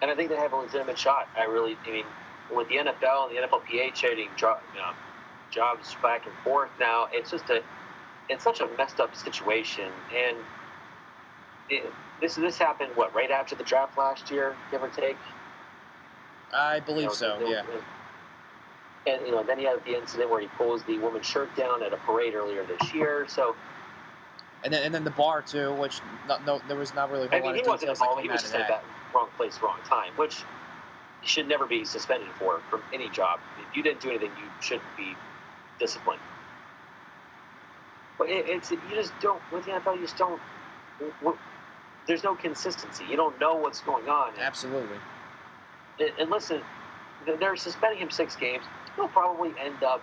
And I think they have a legitimate shot. I mean, with the NFL and the NFLPA trading jobs back and forth now, it's such a messed up situation. And this happened right after the draft last year, give or take. I believe so. Yeah. And then he had the incident where he pulls the woman's shirt down at a parade earlier this year. So. And then the bar too, which there was not really a whole lot of details that came he was out of just at that wrong place, wrong time, which you should never be suspended from any job. If you didn't do anything, you shouldn't be disciplined. But you just don't, with the NFL, you just don't. There's no consistency. You don't know what's going on. Absolutely. And listen, they're suspending him 6 games. He'll probably end up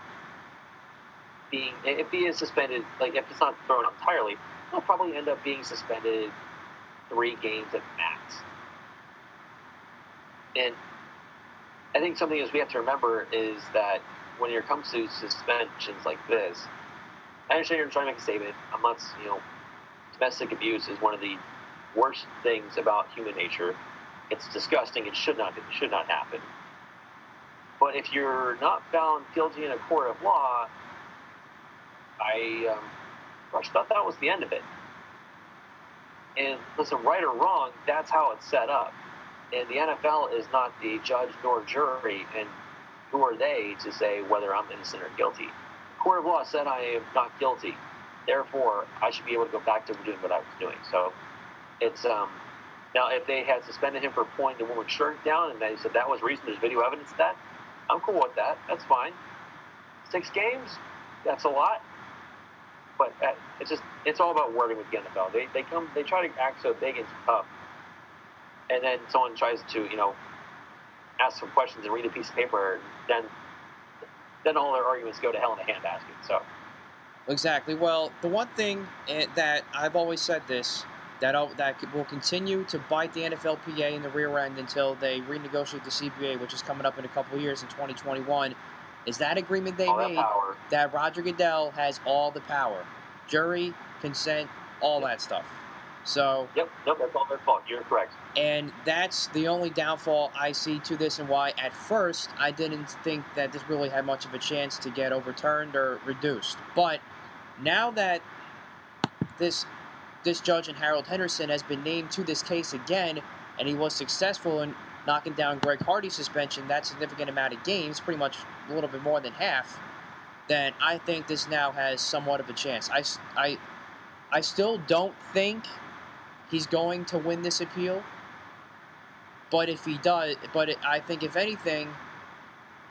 being, if he is suspended, like if it's not thrown out entirely, he'll probably end up being suspended 3 games at max. And I think something else we have to remember is that when it comes to suspensions like this, I understand you're trying to make a statement. I'm not, domestic abuse is one of the worst things about human nature. It's disgusting. It should not happen. But if you're not found guilty in a court of law, I thought that was the end of it. And listen, right or wrong, that's how it's set up. And the NFL is not the judge nor jury, and who are they to say whether I'm innocent or guilty? The court of law said I am not guilty. Therefore, I should be able to go back to doing what I was doing. So it's now if they had suspended him for pulling the woman's shirt down and they said that was reason, there's video evidence of that, I'm cool with that. That's fine. 6 games, that's a lot. But it's all about wording with the NFL. They try to act so big and tough, and then someone tries to ask some questions and read a piece of paper, and then all their arguments go to hell in a handbasket. So exactly. Well, the one thing that I've always said this that will continue to bite the NFLPA in the rear end until they renegotiate the CBA, which is coming up in a couple of years in 2021. Is that agreement they made that Roger Goodell has all the power. jury, consent, all that stuff. So, Yep, nope, that's all their fault. You're correct. and that's the only downfall I see to this, and why at first I didn't think that this really had much of a chance to get overturned or reduced. But now that this judge and Harold Henderson has been named to this case again, and he was successful in knocking down Greg Hardy's suspension, that significant amount of games, pretty much a little bit more than half, then I think this now has somewhat of a chance. I still don't think he's going to win this appeal, but if he does, I think if anything,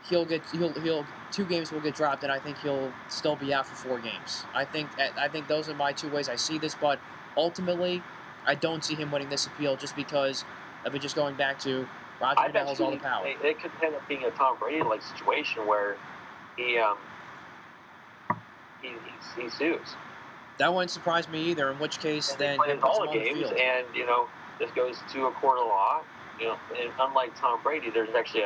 he'll 2 games will get dropped, and I think he'll still be out for 4 games. I think those are my 2 ways I see this, but ultimately, I don't see him winning this appeal just because of it just going back to Roger Goodell has all the power. It could end up being a Tom Brady-like situation where he sues. That wouldn't surprise me either. In which case, And then they him play puts all him the on the games, field. and this goes to a court of law. And unlike Tom Brady, there's actually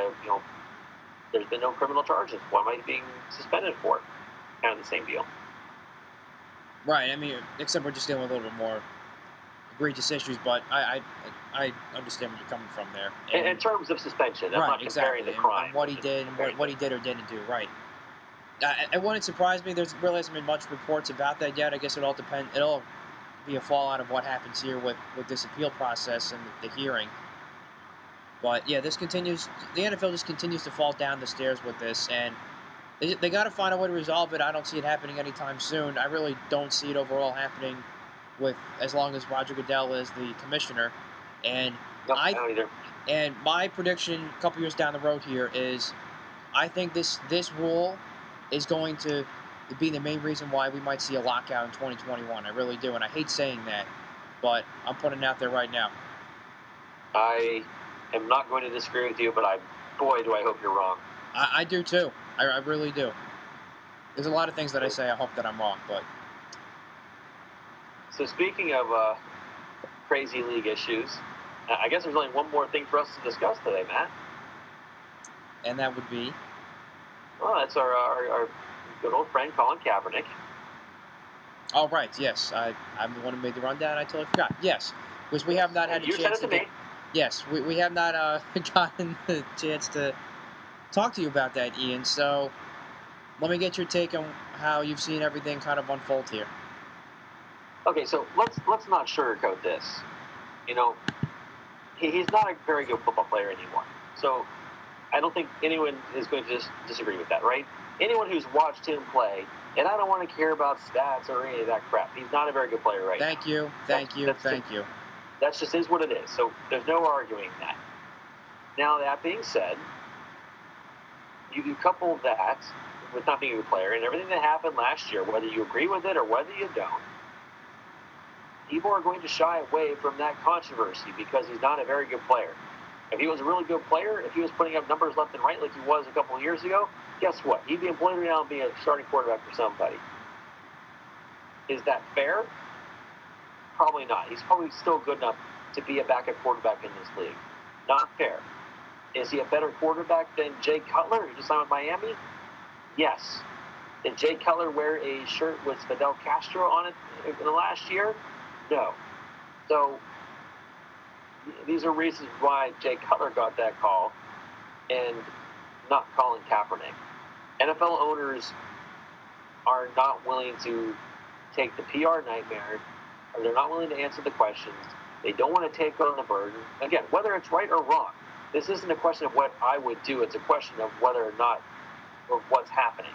there's been no criminal charges. What am I being suspended for? Kind of the same deal. Right. I mean, except we're just dealing with a little bit more egregious issues, but I understand where you're coming from there. In terms of suspension, I'm right, not comparing exactly. the crime. And what he did, and what he did or didn't do. Right. It wouldn't surprise me. There's really hasn't been much reports about that yet. I guess it'll depend. It'll be a fallout of what happens here with this appeal process and the hearing. But yeah, this continues. The NFL just continues to fall down the stairs with this, and they got to find a way to resolve it. I don't see it happening anytime soon. I really don't see it overall happening with as long as Roger Goodell is the commissioner. And No, I don't either. and my prediction a couple years down the road here is, I think this rule is going to be the main reason why we might see a lockout in 2021. I really do, and I hate saying that, but I'm putting it out there right now. I am not going to disagree with you, but boy, do I hope you're wrong. I do too. I really do. There's a lot of things that I say I hope that I'm wrong, but So speaking of crazy league issues, I guess there's only one more thing for us to discuss today, Matt. and that would be Well, that's our good old friend Colin Kaepernick. oh right, yes. I'm the one who made the rundown. I totally forgot. Yes, because we have not had a You chance sent it to to get. me. Yes, we have not gotten the chance to talk to you about that, Ian. So let me get your take on how you've seen everything kind of unfold here. Okay, so let's not sugarcoat this. He's not a very good football player anymore. So I don't think anyone is going to disagree with that, right? Anyone who's watched him play, and I don't want to care about stats or any of that crap. He's not a very good player right now. Thank you. That's just is what it is. So there's no arguing that. Now, that being said, you couple that with not being a good player and everything that happened last year, whether you agree with it or whether you don't, people are going to shy away from that controversy because he's not a very good player. If he was a really good player, if he was putting up numbers left and right like he was a couple of years ago, guess what? He'd be employed right now and be a starting quarterback for somebody. Is that fair? Probably not. He's probably still good enough to be a backup quarterback in this league. Not fair. Is he a better quarterback than Jay Cutler, who just signed with Miami? Yes. Did Jay Cutler wear a shirt with Fidel Castro on it in the last year? No. So these are reasons why Jay Cutler got that call and not Colin Kaepernick. NFL owners are not willing to take the PR nightmare, or they're not willing to answer the questions. They don't want to take on the burden. Again, whether it's right or wrong, this isn't a question of what I would do. It's a question of whether or not, or what's happening.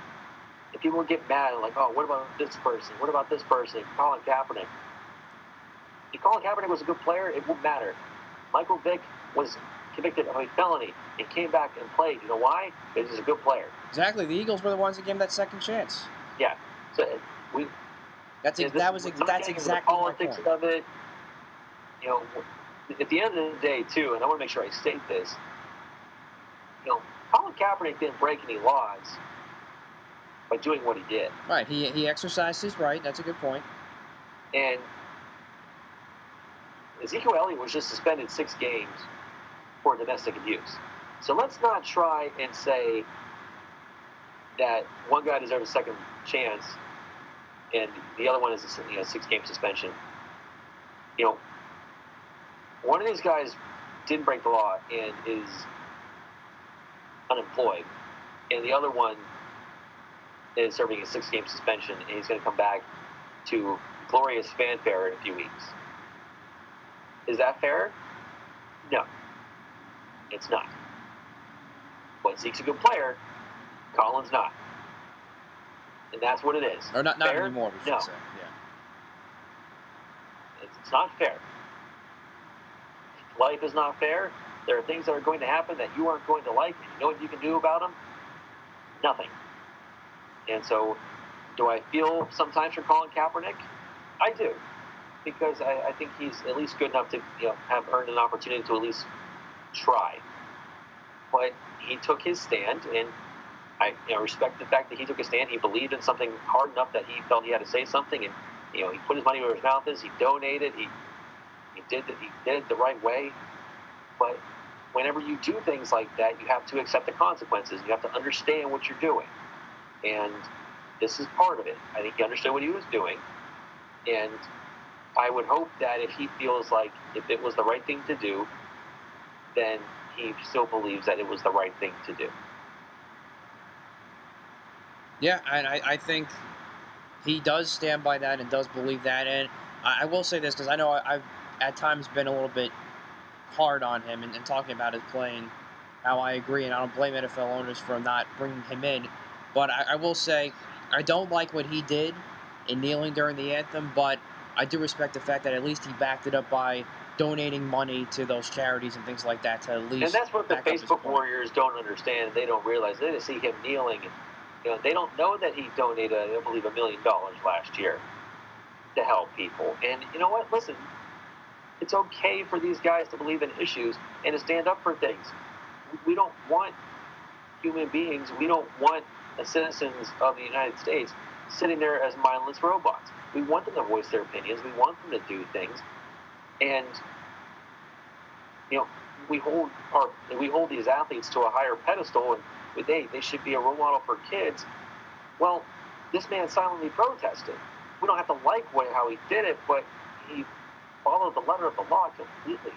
If people get mad and like, oh, what about this person? What about this person? Colin Kaepernick. If Colin Kaepernick was a good player, it wouldn't matter. Michael Vick was convicted of a felony and came back and played. You know why? Because he's a good player. Exactly. The Eagles were the ones that gave him that second chance. Yeah. So that's exactly the politics my point. of it. At the end of the day, too, and I want to make sure I state this. Colin Kaepernick didn't break any laws by doing what he did. Right. He exercised his right. That's a good point. And Ezekiel Elliott was just suspended 6 games for domestic abuse. So let's not try and say that one guy deserves a second chance and the other one is a 6-game suspension. One of these guys didn't break the law and is unemployed, and the other one is serving a 6-game suspension, and he's going to come back to glorious fanfare in a few weeks. Is that fair? No, it's not. But Zeke's a good player. Colin's not. And that's what it is. Or not fair? Anymore, we should no. say. Yeah. It's not fair. Life is not fair. There are things that are going to happen that you aren't going to like, and you know what you can do about them? Nothing. And so, do I feel sometimes for Colin Kaepernick? I do. Because I think he's at least good enough to have earned an opportunity to at least try. But he took his stand, and I respect the fact that he took a stand. He believed in something hard enough that he felt he had to say something, and he put his money where his mouth is. He donated. He did it the right way. But whenever you do things like that, you have to accept the consequences. You have to understand what you're doing, and this is part of it. I think he understood what he was doing, and I would hope that if he feels like if it was the right thing to do, then he still believes that it was the right thing to do. Yeah, and I think he does stand by that and does believe that. And I will say this, because I know I've at times been a little bit hard on him and talking about his playing, how I agree, and I don't blame NFL owners for not bringing him in. But I will say I don't like what he did in kneeling during the anthem, but I do respect the fact that at least he backed it up by donating money to those charities and things like that to at least. And that's what the back up his Facebook point. warriors don't understand. They don't realize. They just see him kneeling, and they don't know that he donated, I believe, $1 million last year to help people. And you know what? Listen, it's okay for these guys to believe in issues and to stand up for things. We don't want human beings. We don't want the citizens of the United States sitting there as mindless robots. We want them to voice their opinions. We want them to do things. And we hold these athletes to a higher pedestal, and they should be a role model for kids. Well, this man silently protested. We don't have to like how he did it, but he followed the letter of the law completely.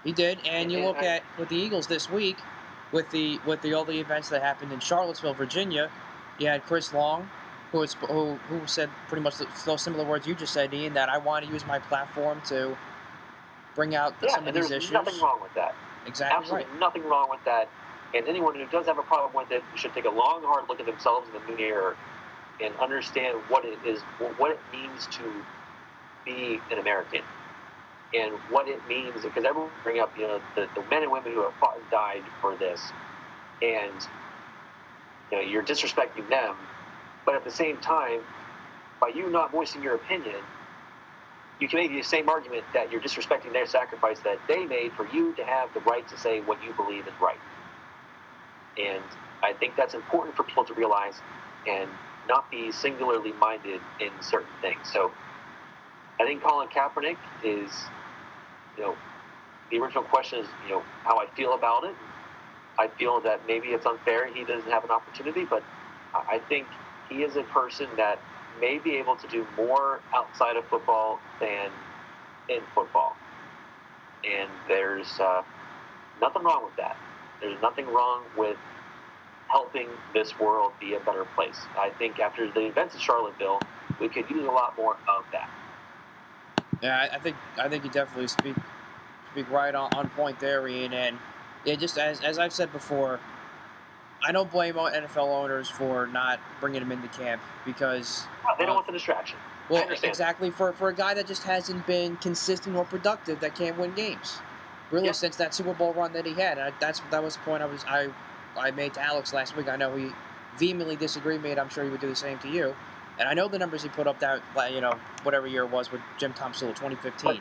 He did, and you look at with the Eagles this week, with all the events that happened in Charlottesville, Virginia. You had Chris Long, who said pretty much those similar words you just said, Ian, that I want to use my platform to bring out some of these issues. There's nothing wrong with that. Exactly. Absolutely nothing wrong with that. And anyone who does have a problem with it should take a long, hard look at themselves in the mirror and understand what it means to be an American, and what it means, because everyone bring up the men and women who have fought and died for this, and you're disrespecting them, but at the same time, by you not voicing your opinion, you can make the same argument that you're disrespecting their sacrifice that they made for you to have the right to say what you believe is right. And I think that's important for people to realize and not be singularly minded in certain things. So I think Colin Kaepernick is, the original question is, how I feel about it. I feel that maybe it's unfair he doesn't have an opportunity, but I think he is a person that may be able to do more outside of football than in football. And there's nothing wrong with that. There's nothing wrong with helping this world be a better place. I think after the events in Charlottesville, we could use a lot more of that. Yeah, I think you definitely speak right on point there, Ian. And yeah, just as I've said before, I don't blame NFL owners for not bringing him into camp because they don't want the distraction. Well, exactly, for a guy that just hasn't been consistent or productive, that can't win games, really, since that Super Bowl run that he had. And that was the point I made to Alex last week. I know he vehemently disagreed with me, and I'm sure he would do the same to you. And I know the numbers he put up that whatever year it was with Jim Tomsula, 2015.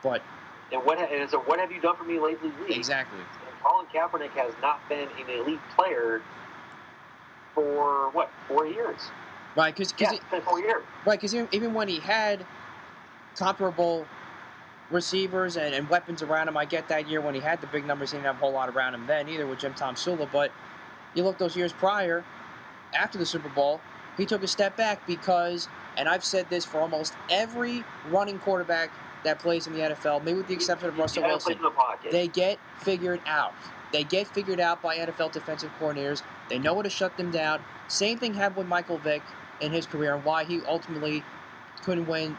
But what have you done for me lately? Exactly. Colin Kaepernick has not been an elite player for 4 years. Right, because it's been 4 years. Right, because even when he had comparable receivers and weapons around him, I get that year when he had the big numbers, he didn't have a whole lot around him then either with Jim Tomsula. But you look those years prior, after the Super Bowl, he took a step back because, and I've said this for almost every running quarterback that plays in the NFL, maybe with the exception of Russell Wilson, they get figured out. They get figured out by NFL defensive coordinators. They know how to shut them down. Same thing happened with Michael Vick in his career and why he ultimately couldn't win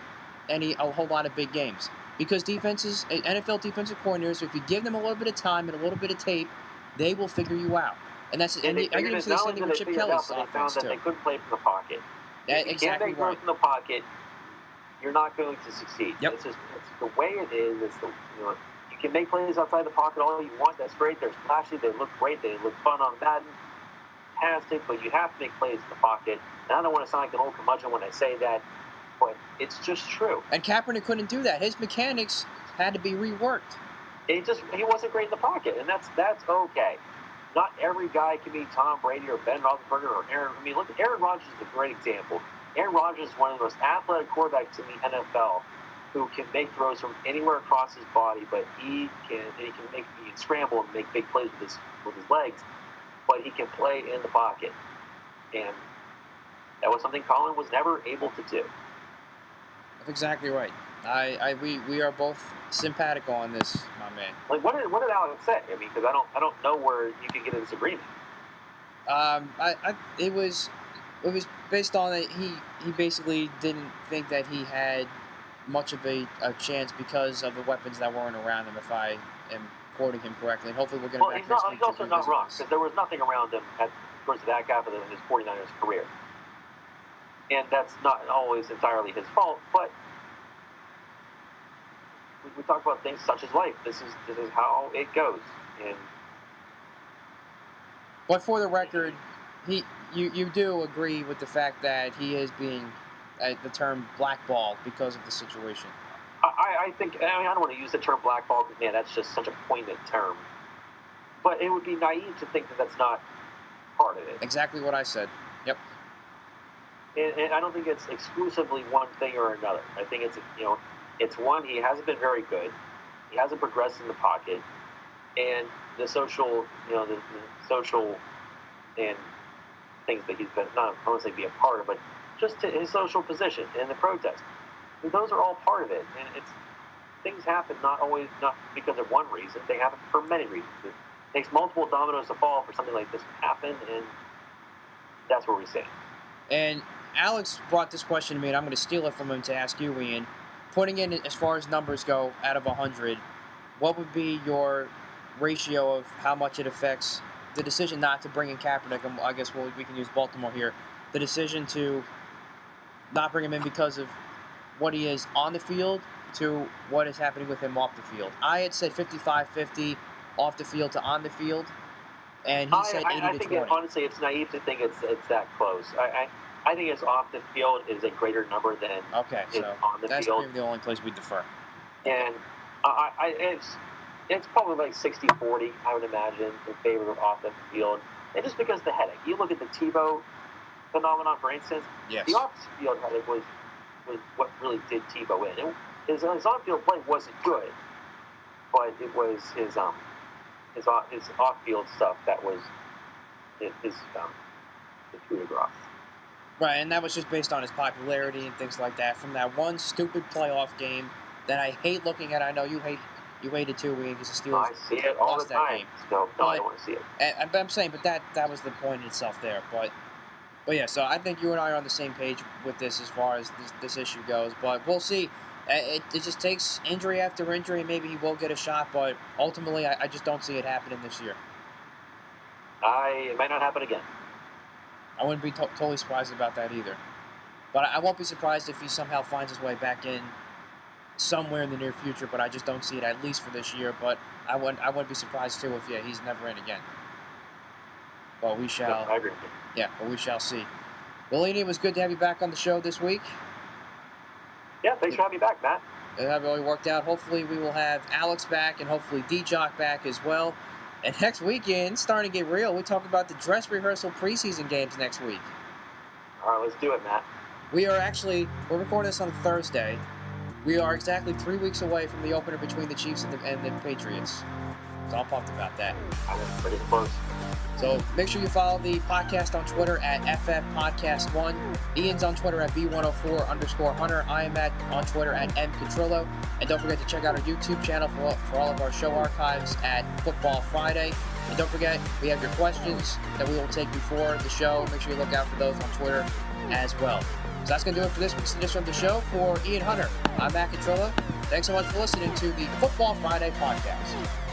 a whole lot of big games. Because NFL defensive coordinators, if you give them a little bit of time and a little bit of tape, they will figure you out. And that's and I can even say the same thing with Chip Kelly's offense, offense too. They couldn't play from the pocket. If you can't make throws from the pocket, you're not going to succeed. Yep. It's the way it is. You can make plays outside the pocket all you want. That's great. They're flashy. They look great. They look fun on Madden. Fantastic. But you have to make plays in the pocket. And I don't want to sound like an old curmudgeon when I say that, but it's just true. And Kaepernick couldn't do that. His mechanics had to be reworked. He wasn't great in the pocket, and that's okay. Not every guy can be Tom Brady or Ben Roethlisberger or Aaron. I mean, look, Aaron Rodgers is a great example. Aaron Rodgers is one of the most athletic quarterbacks in the NFL who can make throws from anywhere across his body, but he can scramble and make big plays with his legs, but he can play in the pocket. And that was something Colin was never able to do. That's exactly right. We are both simpatico on this, my man. Like, what did Alex say? I mean, because I don't know where you can get a disagreement. It was based on that he basically didn't think that he had much of a chance because of the weapons that weren't around him, if I am quoting him correctly. And hopefully we'll get back next week. He's also not wrong, because there was nothing around him towards the back half of his 49ers career. And that's not always entirely his fault, but we talk about things such as life. This is how it goes. But for the record, you do agree with the fact that he is being the term blackballed because of the situation. I think, I don't want to use the term blackball because, man, that's just such a poignant term. But it would be naive to think that that's not part of it. Exactly what I said. Yep. And I don't think it's exclusively one thing or another. I think it's one, he hasn't been very good. He hasn't progressed in the pocket. And the social, the social and things that he's been, not I want to say be a part of, but just to his social position and the protest. And those are all part of it. And things happen not because of one reason. They happen for many reasons. It takes multiple dominoes to fall for something like this to happen, and that's where we stand. And Alex brought this question to me, and I'm going to steal it from him to ask you, Ian. Putting in, as far as numbers go, out of 100, what would be your ratio of how much it affects the decision not to bring in Kaepernick? And I guess we can use Baltimore here. The decision to not bring him in because of what he is on the field to what is happening with him off the field. I had said 55-50 off the field to on the field, and he said 80-20. Honestly, it's naive to think it's that close. I think it's off the field is a greater number than on the field. That's maybe the only place we defer. And it's probably like 60-40, I would imagine, in favor of off the field. And just because of the headache. You look at the Tebow phenomenon, for instance. Yes. The off-field headache was what really did Tebow in. His on-field play wasn't good, but it was his off-field stuff that was his the coup de grace. Right, and that was just based on his popularity and things like that. From that one stupid playoff game that I hate looking at. I know you hate it too, because the Steelers I see it all lost the time. that game. No, I don't want to see it. I'm saying, but that was the point in itself there. But yeah, so I think you and I are on the same page with this as far as this issue goes. But we'll see. It just takes injury after injury, and maybe he will get a shot. But ultimately, I just don't see it happening this year. It might not happen again. I wouldn't be totally surprised about that either. But I won't be surprised if he somehow finds his way back in somewhere in the near future, but I just don't see it, at least for this year. But I wouldn't be surprised, too, if, he's never in again. But we shall... I agree. Yeah, but we shall see. Well, Ian, it was good to have you back on the show this week. Yeah, thanks for having me back, Matt. That really worked out. Hopefully we will have Alex back and hopefully D-Jock back as well. And next weekend, starting to get real, we talk about the dress rehearsal preseason games next week. All right, let's do it, Matt. We're recording this on Thursday. We are exactly 3 weeks away from the opener between the Chiefs and the Patriots. So I'm pumped about that. I was pretty close. So make sure you follow the podcast on Twitter at FFPodcast1. Ian's on Twitter at B104_Hunter. I am on Twitter at MContrillo. And don't forget to check out our YouTube channel for all of our show archives at Football Friday. And don't forget, we have your questions that we will take before the show. Make sure you look out for those on Twitter as well. So that's going to do it for this week's edition of the show. For Ian Hunter, I'm Matt Contrillo. Thanks so much for listening to the Football Friday podcast.